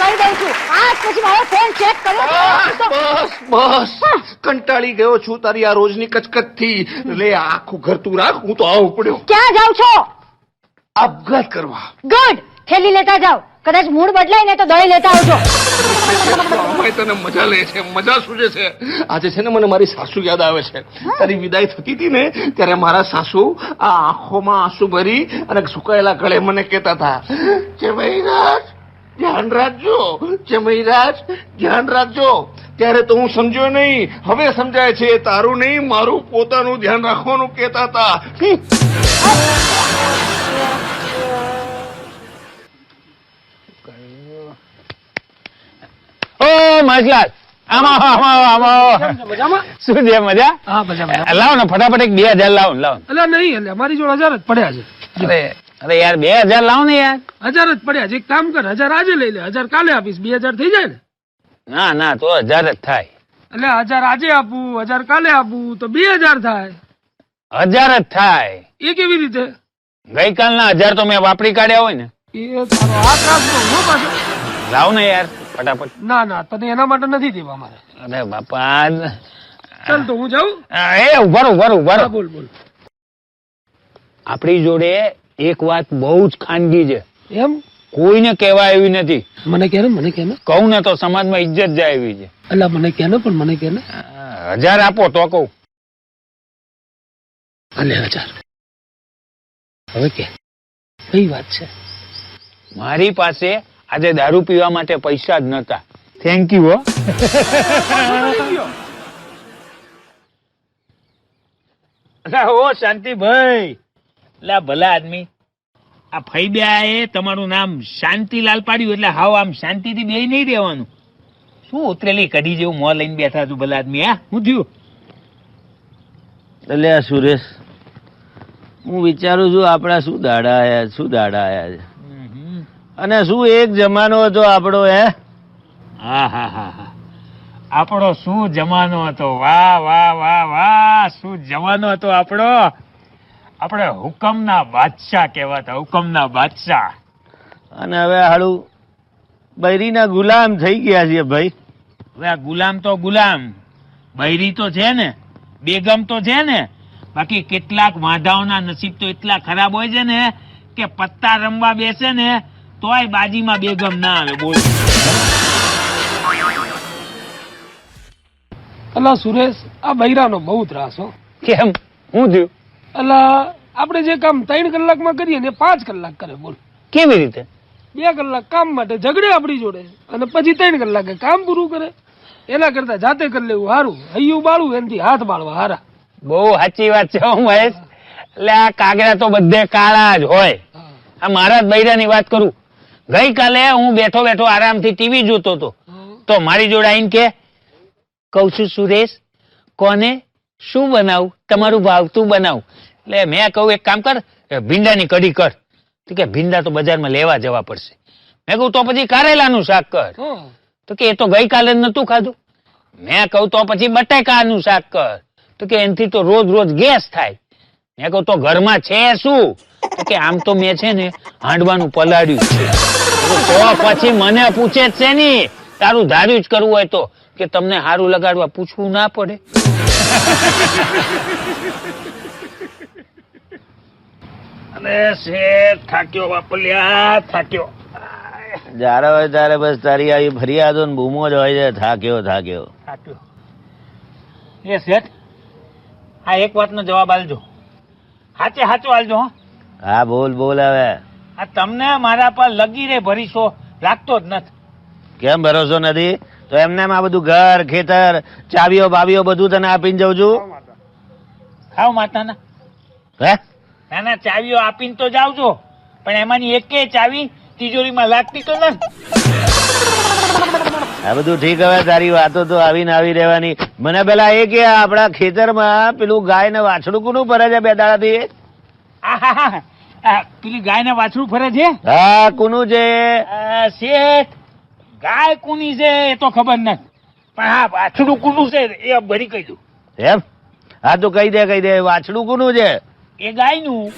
કહી દઉં છું આજ પછી મારો ફોન ચેક કર્યો બસ કંટાળી ગયો છું તારી આ રોજની કચકચ થી. લે આખું ઘર તું રાખ, હું તો આવું પડ્યો. ક્યાં જાવ છો? આપઘાત કરવા. ગુડ, થેલી લેતા જાઓ. કદાચ મૂડ બદલાય ને તો દહીં લેતા આવજો. અમાય તને મજા લે છે. મજા શું છે આજે છે ને મને મારી સાસુ યાદ આવે છે. તારી વિદાય થતી હતી ને ત્યારે મારા સાસુ આ આંખોમાં આંસુ ભરી અને સુકાયેલા ગળે મને કહેતા હતા, જમૈરાજ ધ્યાન રાખજો, જમૈરાજ ધ્યાન રાખજો. ત્યારે તો હું સમજ્યો નહીં, હવે સમજાય છે. તારું નહીં મારું પોતાનું ધ્યાન રાખવાનું કહેતા હતા. ઓ મજલાલ, શું છે મજા? લાવો ને ફટાફટ એક 2000 લાવો ને. લાવો એટલે નહીં, એટલે અમારી જોડે 1000 જ પડ્યા છે. અરે યાર 2000 લાવો ને યાર. 1000 જ પડ્યા છે. એક કામ કર, 1000 આજે લઈ લે, 1000 કાલે આપીશ, 2000 થઈ જાય ને. ના ના તો 1000 જ થાય. એટલે 1000 આજે આપું, 1000 કાલે આપું તો 2000 થાય. 1000 જ થાય. એ કેવી રીતે? ગઈકાલના 1000 તો મેં વાપરી કાઢ્યા હોય ને. એ તારો હાથ રાખજો હું પાછો. લાવ ને યાર ફટાફટ. ના ના, તને એના માટે નથી દેવા મારે. અરે બાપા, ચાલ તો હું જાઉં. એ ઉભા રહો. બોલ બોલ. આપણી જોડે એક વાત બહુ જ ખાનગી છે, એમ? કોઈને કહેવા એવી નથી. મને કે ને, મને કે ને. કહું ને તો સમાજમાં ઇજ્જત જાય એવી છે. એટલે મને કે ને, પણ મને કે ને. 1000 આપો તો કહું. અલે 1000 હવે કે કઈ વાત છે? મારી પાસે આજે દારૂ પીવા માટે પૈસા જ નતા. Thank you. ઓ શાંતિભાઈ, લા ભલા આદમી, આ ફૈબ્યા એ તમારું નામ શાંતિલાલ પાડ્યું એટલે હાવ આમ શાંતિથી બેહી નહીં રહેવાનું. શું ઉતરેલી કઢી જેવું મોં લઈને બેઠા તું ભલા આદમી? હા શું થયું? એટલે સુરેશ, હું વિચારું છું આપડા શું દાડા આયા છે. અને શું એક જમાનો હતો આપણો. હા હા હા હા, આપણો શું જમાનો હતો. વાહ વાહ વાહ વાહ, શું જમાનો હતો આપણો. આપણે હુકમના બાદશાહ કહેવાતા, હુકમના બાદશાહ. અને હવે હાડું બૈરીના ગુલામ થઈ ગયા છે ભાઈ. હવે આ ગુલામ તો ગુલામ, બૈરી તો છે ને, બેગમ તો છે ને. બાકી કેટલાક વાંધાઓના નસીબ તો એટલા ખરાબ હોય છે ને કે પત્તા રમવા બેસે ને તોય બાજીમાં બેગમ ના આવે. બોલ. અલા સુરેશ, આ બૈરાનો બહુ ત્રાસ હો. કેમ, શું થયું? અલા આપણે જે કામ 3 કલાકમાં કરીએ ને 5 કલાક કરે. બોલ કેવી રીતે? 2 કલાક કામ માટે ઝઘડે આપણી જોડે અને પછી 3 કલાકે કામ પૂરું કરે. એના કરતા જાતે કરી લેવું સારું. હૈયું બાળું એનાથી હાથ બાળવા હારા. બહુ સાચી વાત છે મહેશ. એટલે આ કાગડા તો બધે કાળા જ હોય. આ મારા જ બૈરાની વાત કરું. ગઈકાલે હું બેઠો બેઠો આરામથી ટીવી જોતો હતો તો મારી જોડે આવીને કે, કહું છું સુરેશ, કોને શું બનાવું? તમારું ભાવતું બનાવું. એટલે મેં કહું એક કામ કર, ભીંડાની કઢી કર. તો કે ભીંડા તો બજારમાં લેવા જવા પડશે. મેં કહું તો પછી કારેલાનું શાક કર. તો કે એ તો ગઈકાલે નતું ખાધું. મેં કહું તો પછી બટાકાનું શાક કર. તો કે એનાથી તો રોજ રોજ ગેસ થાય. મેં કહું તો ઘરમાં છે શું? તો કે આમ તો મેં છે ને હાંડવાનું પલાળ્યું છે. તો પછી મને પૂછે જ છે ને, તારું ધાર્યું જ કરવું હોય તો કે તમને હારું લગાડવા પૂછવું ના પડે. અરે શેઠ, થાક્યો બાપલિયા, થાક્યો. જ્યારે હોય ત્યારે બસ તારી આવી ફરિયાદો ને બૂમો જ હોય છે, થાક્યો. એ શેઠ, આ એક વાતનો જવાબ આલજો. સાચે સાચો આલજો. હા બોલ હવે. આ તમને મારા પર લગી રે ભરીસો લાગતો જ નથી. કેમ ભરોસો નથી? તો એમને આ બધું ઘર ખેતર ચાવીઓ બાવીઓ બધું તને આપીને જઉં છું. ખાવ માતાના. હે નાના ચાવીઓ આપીને તો જાવ છો, પણ એમાંની એકે ચાવી તિજોરીમાં લાગતી તો નથી. આ બધું ઠીક. હવે તારી વાતો તો આવીને આવી રહેવાની. મને પેલા એ કે આપણા ખેતરમાં પેલું ગાય ને વાછડું કોનું ફરે છે 2 દાડાથી? પેલી ગાય ને વાછડું ફરે છે? હા, કોનું છે? શેઠ, ગાય કોની છે એ તો ખબર નથી, પણ હા વાછડું કોનું છે એ ભરી કહી દઉં. એમ? હા તો કહી દે વાછડું કોનું છે? એ ગાયનું.